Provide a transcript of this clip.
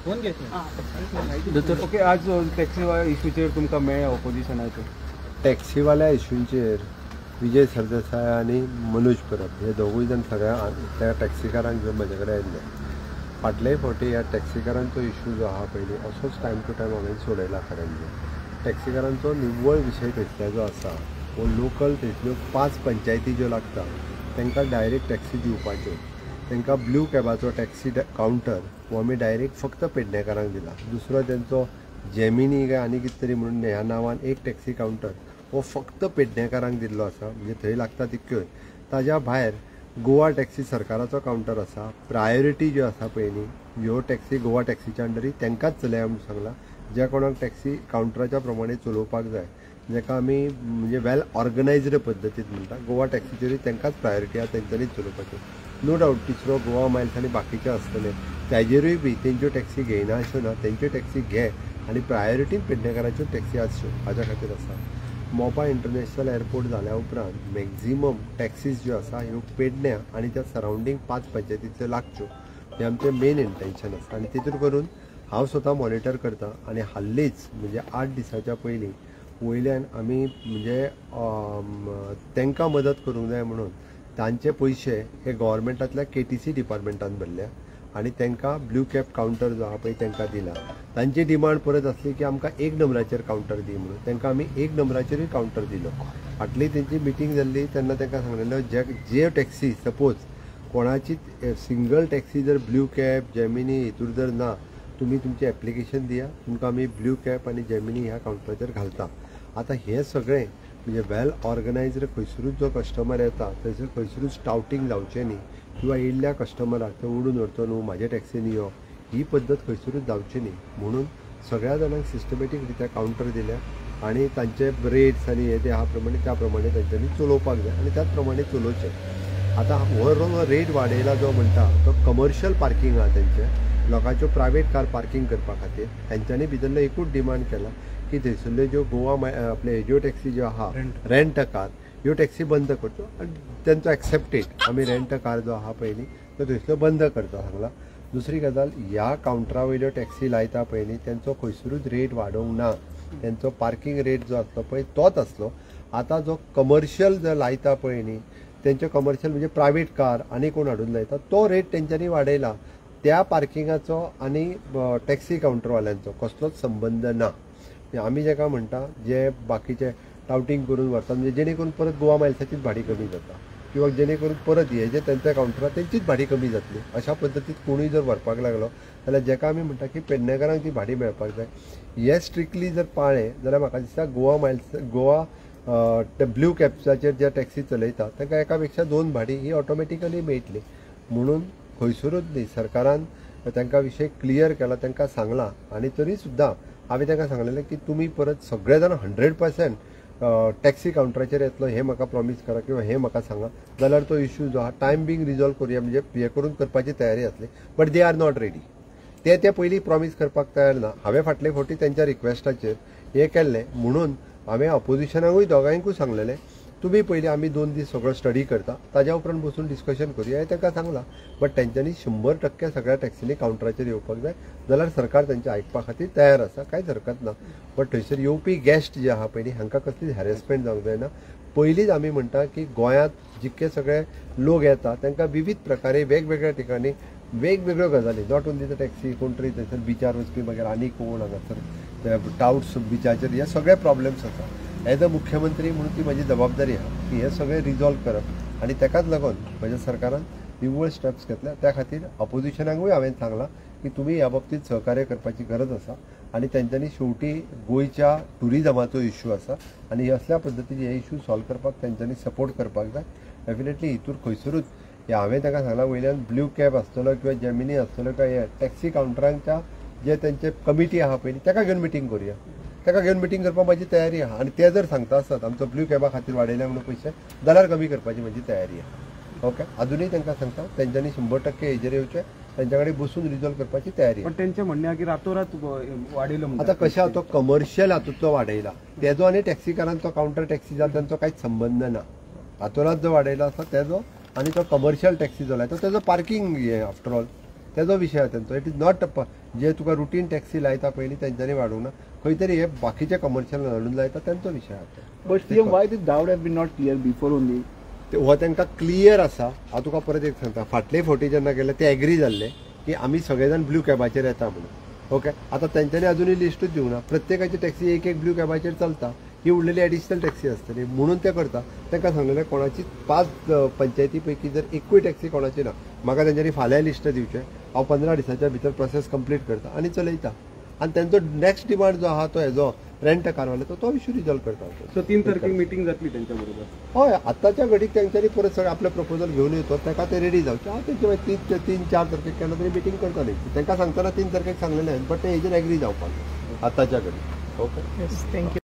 Okay, आज taxi इश्यूचेर तुमकां मेळ्ळें ऑपोजिशनाचे टॅक्सीवाल्या इश्यूंचेर विजय सरदेसाय आनी मनोज परब हे दोगूय जण सगळ्या त्या टॅक्सीकारांक घेवन म्हजे कडेन आयिल्ले. फाटलेय फावटी ह्या टॅक्सीकारांचो इश्यू जो आहा पयलीं असोच टायम टू टायम हांवें सोडयला खरें म्हणजे. टॅक्सीकारांचो निव्वळ विशय थंयसल्लो आसा वो लोकल थंयसल्यो 5 पंचायती ज्यो लागता तांकां डायरेक्ट टॅक्सी दिवपाच्यो. तांकां ब्लू कॅबाचो टॅक्सी कावंटर हो आमी डायरेक्ट फक्त पेडणेकारांक दिला. दुसरो तेंचो जेमिनी काय आनी कितें तरी म्हणून ह्या नांवान एक टॅक्सी कावंटर हो फक्त पेडणेकारांक दिल्लो आसा, म्हणजे थंय लागता तितक्योच. ताज्या भायर गोवा टॅक्सी सरकाराचो कावंटर आसा. प्रायोरिटी ज्यो आसा पळय न्ही ह्यो टॅक्सी गोवा टॅक्सीच्या अंडरी तांकांच चलया म्हणून सांगला. ज्या कोणाक टॅक्सी कावंटराच्या प्रमाणे चलोवपाक जाय, जाका आमी म्हणजे वेल ऑर्गनायज्ड पद्दतीन म्हणटा, गोवा टॅक्सीचेरूय तांकांच प्रायोरिटी आसा, तांच्यांनीच चलोवपाच्यो. नो डावट तिसरो गोवा मायल्स आनी बाकीचे आसतले ताजेरूय बी तेंच्यो टॅक्सी घेयना अश्यो ना, तेंच्यो टॅक्सी घे आनी प्रायोरिटीन पेडणेकाराच्यो टॅक्सी आसच्यो हाच्या खातीर आसा. मोपा इंटरनॅशनल एअरपोर्ट जाल्या उपरांत मॅक्झिमम टॅक्सीज ज्यो आसा ह्यो पेडण्या आनी त्या सरावंडींग 5 पंचायतींतल्यो लागच्यो हें आमचें मेन इंटेंशन आसा. आनी तितून करून हांव स्वता मॉनिटर करता आनी हाल्लीच म्हणजे 8 दिसाच्या पयलीं वयल्यान आमी म्हणजे तांकां मदत करूंक जाय म्हणून तांचे पयशे हे गव्हर्मेंटांतल्या KTC डिपार्टमेंटान भरल्या आनी तांकां ब्लू कॅब कावंटर जो आहा पळय तांकां दिला. तांची डिमांड परत आसली की आमकां 1 नंबराचेर कावंटर दी म्हणून. तांकां आमी 1 नंबराचेरूय कावंटर दिलो. फाटली तेंची मिटींग जाल्ली तेन्ना तांकां सांगलेलो जे टॅक्सी सपोज कोणाची सिंगल टॅक्सी जर ब्लू कॅब जेमिनी हितूर जर ना, तुमी तुमचें एप्लिकेशन दिया, तुमकां आमी ब्लू कॅब आनी जेमिनी ह्या कावंटराचेर घालता. आतां हें सगळें म्हणजे वेल ऑर्गनायज्ड खंयसरूच जो कस्टमर येता थंयसर खंयसरूच टावटींग जावचें न्ही किंवा येयल्ल्या कस्टमराक तो उडून व्हरचो न्हू म्हाजे टॅक्सीन यो, ही पद्दत खंयसरूच जावची न्ही म्हणून सगळ्या जाणांक सिस्टमॅटीक रित्या कावंटर दिल्या आनी तांचे रेट्स आनी हे आहा प्रमाणे त्या प्रमाणे तांच्यांनी चलोवपाक जाय आनी त्याच प्रमाणे चलोवचें. आतां हो रेट वाडयला जो म्हणटा तो कमर्शियल पार्किंग आहा तेंचे लोकांच्यो प्रायवेट कार पार्किंग करपा खातीर. तांच्यांनी भितरलो एकूच डिमांड केला की थंयसरल्यो ज्यो गोवा आपले ह्यो टॅक्सी ज्यो आहा रेंट कार ह्यो टॅक्सी बंद करच्यो आनी तेंचो एक्सेप्टेड आमी रेंट कार जो आहा पळय न्ही तो थंयसरलो बंद करता सांगला. दुसरी गजाल ह्या कावंटरा वयल्यो टॅक्सी लायता पळय न्ही तेंचो खंयसरूच रेट वाडोवंक ना. तेंचो पार्किंग रेट जो आसलो पळय तोच आसलो. आतां जो कमर्शियल जो लायता पळय न्ही तेंचे कमर्शियल म्हणजे प्रायवेट कार आनी कोण हाडून लायता तो रेट तेंच्यांनी वाडयला. त्या पार्किंगाचो आनी टॅक्सी कावंटरवाल्यांचो कसलोच संबंद ना. आमी जेका म्हणटा जे बाकीचे टावटींग करून व्हरता म्हणजे जेणे करून परत गोवा मायल्साचीच भाडी कमी जाता किंवा जेणे करून परत हे जे तेंच्या कावंटरां तेंचीच भाडी कमी जातली. अशा पद्दतीन कोणूय जर व्हरपाक लागलो जाल्यार जेका आमी म्हणटा की पेडणेकारांक ती भाडी मेळपाक जाय. हे स्ट्रिक्टली जर पाळ्ळें जाल्यार म्हाका दिसता गोवा ब्लू कॅब्साचेर ज्या टॅक्सी चलयता तांकां एका पेक्षा 2 भाडी ही ऑटोमॅटिकली मेळटली. म्हणून खंयसरूच न्ही सरकारान तांकां विशय क्लियर केला, तांकां सांगलां आनी तरी सुद्दां हांवें तांकां सांगलेलें की तुमी परत सगळे जाण 100% टॅक्सी कावंटराचेर येतलो हें म्हाका प्रॉमीस करा किंवा हें म्हाका सांगा जाल्यार तो इश्यू जो आहा टायम बींग रिजॉल्व करुया म्हणजे हे करून करपाची तयारी आसली. But they are not ready. ते पयलीं प्रॉमीस करपाक तयार ना. हांवें फाटले फावटी तेंच्या रिक्वेस्टाचेर हें केल्लें म्हणून हांवें ऑपोजिशनाकूय दोगांयकूय सांगलेलें तुमी पयलीं आमी 2 दीस सगळो स्टडी करता ताज्या उपरांत बसून डिस्कशन करुया हें तांकां सांगलां. बट तेंच्यांनी 100% सगळ्या टॅक्सीनी कावंटराचेर येवपाक जाय जाल्यार सरकार तेंच्या आयकपा खातीर तयार आसा, कांयच हरकत ना. बट थंयसर येवपी गेस्ट जे आहा पळय न्ही हांकां कसलीच हॅरेसमेंट जावंक जायना. पयलींच आमी म्हणटा की गोंयांत जितके सगळे लोक येता तांकां विविध प्रकारे वेगवेगळ्या ठिकाणी वेगवेगळ्यो गजाली नॉट ओन्ली द टॅक्सी कोण तरी थंयसर बिचार वचपी मागीर आनी कोण हांगासर टाउट्स बिचाचेर हे सगळे प्रॉब्लेम्स आसा. एज अ मुख्यमंत्री म्हणून ती म्हजी जबाबदारी आहा की हे सगळे रिजॉल्व करप आनी ताकाच लागून म्हज्या सरकारान निव्वळ स्टेप्स घेतल्या. त्या खातीर ऑपोजिशनाकूय हांवें सांगलां की तुमी ह्या बाबतींत सहकार्य करपाची गरज आसा आनी तेंच्यांनी शेवटी गोंयच्या टुरिजमाचो इश्यू आसा आनी असल्या पद्दतीचे हे इश्यू सॉल्व करपाक तेंच्यांनी सपोर्ट करपाक जाय. डेफिनेटली हितूर खंयसरूच हांवें ताका सांगलां वयल्यान ब्लू कॅब आसतलो किंवा जेमिनी आसतलो काय हे टॅक्सी कावंटरांच्या जे तेंचे कमिटी आहा पळय ताका घेवन मिटींग करुया. ताका घेवन मिटींग करपाक म्हजी तयारी आहा आनी ते जर सांगता आसत आमचो ब्लू कॅबा खातीर वाडयल्या म्हणून पयशे जाल्यार कमी करपाची म्हजी तयारी आहा. ओके, अजूनय तांकां सांगता तेंच्यांनी 100% हेजेर येवचें, तेंच्या कडेन बसून रिजॉल्व करपाची तयारी. पण तेंचें म्हणणें आहा की रातोरात वाडयलो. आतां कशें आहा तो कमर्शियल हातूंतलो वाडयला तेजो आनी टॅक्सीकारांचो कावंटर टॅक्सी जाता तांचो कांयच संबंद ना. रातोरात जो वाडयलो आसा तेजो आनी तो कमर्शियल टॅक्सी जो लायता तेजो पार्किंग हे आफ्टर ऑल तेजो विशय आहा तेंचो. इट इज नॉट जे तुका रुटीन टॅक्सी लायता पयलीं तेंच्यांनी वाडोवंक ना खंय तरी हे बाकीचे कमर्शियल हाडून लायता तेंचो विशय आसा But CM, why this doubt has been not clear before only? हो तांकां क्लियर आसा हांव तुका परत एक सांगता फाटले फावटी जेन्ना गेले ते एग्री जाल्ले की आमी सगळे जाण ब्लू कॅबाचेर येता म्हणून ओके आतां तेंच्यांनी अजुनूय लिस्टूच दिवंक ना प्रत्येकाची टॅक्सी एक ब्लू कॅबाचेर चलता ही उरलेली एडिशनल टॅक्सी आसतली म्हणून ते करता तांकां सांगलेलें कोणाची 5 पंचायती पैकी जर एकूय टॅक्सी कोणाची ना म्हाका तेंच्यांनी फाल्यां लिस्ट दिवचें हांव 15 दिसाच्या भितर प्रोसेस कंप्लीट करता आनी चलयता आनी तेंचो नेक्स्ट डिमांड जो आहा तो हेजो रेंट कारवाले तो इशू रिजॉल्व करता सो 3 तारखेक मिटींग जातली त्यांच्या बरोबर हय आतांच्या घडीक तेंच्यांनी परत सगळे आपले प्रपोजल घेवन येतो ताका ते रेडी जावचे हांव तेंचे मागीर 3-4 तारखेक केन्ना तरी मिटींग करतले तांकां सांगतना 3 तारखेक सांगलेलें बट ते हेजेर एग्री जावपाक आतांच्या घडीक ओके Yes, thank you.